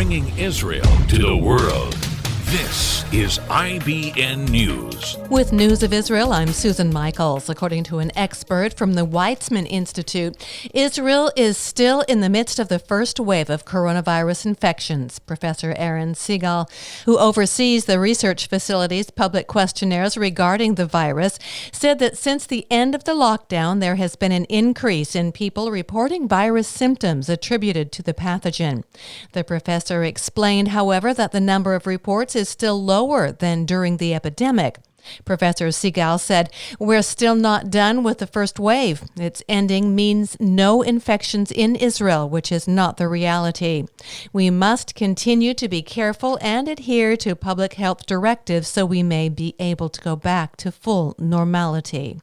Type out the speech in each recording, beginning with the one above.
bringing Israel to the world. This is IBN News. With News of Israel, I'm Susan Michaels. According to an expert from the Weizmann Institute, Israel is still in the midst of the first wave of coronavirus infections. Professor Aaron Segal, who oversees the research facility's public questionnaires regarding the virus, said that since the end of the lockdown, there has been an increase in people reporting virus symptoms attributed to the pathogen. The professor explained, however, that the number of reports is still lower than during the epidemic. Professor Segal said, "We're still not done with the first wave. Its ending means no infections in Israel, which is not the reality. We must continue to be careful and adhere to public health directives so we may be able to go back to full normality."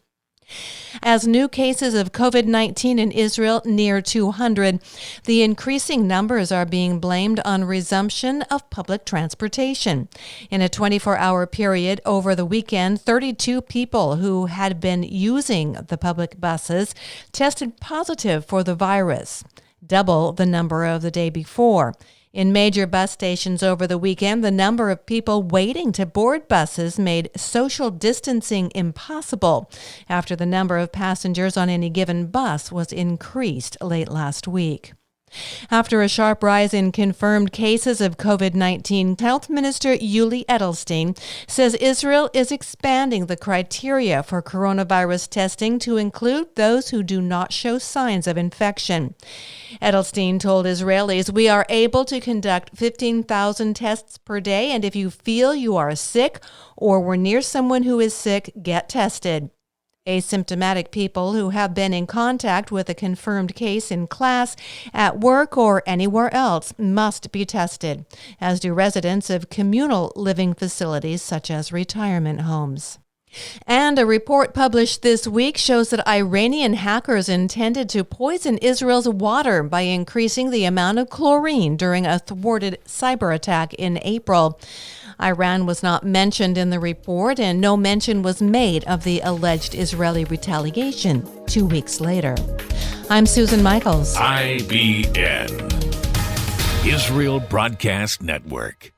As new cases of COVID-19 in Israel near 200, the increasing numbers are being blamed on resumption of public transportation. In a 24-hour period over the weekend, 32 people who had been using the public buses tested positive for the virus, double the number of the day before. In major bus stations over the weekend, the number of people waiting to board buses made social distancing impossible after the number of passengers on any given bus was increased late last week. After a sharp rise in confirmed cases of COVID-19, Health Minister Yuli Edelstein says Israel is expanding the criteria for coronavirus testing to include those who do not show signs of infection. Edelstein told Israelis, "We are able to conduct 15,000 tests per day, and if you feel you are sick or were near someone who is sick, get tested." Asymptomatic people who have been in contact with a confirmed case in class, at work, or anywhere else must be tested, as do residents of communal living facilities such as retirement homes. And a report published this week shows that Iranian hackers intended to poison Israel's water by increasing the amount of chlorine during a thwarted cyber attack in April. Iran was not mentioned in the report, and no mention was made of the alleged Israeli retaliation 2 weeks later. I'm Susan Michaels. IBN, Israel Broadcast Network.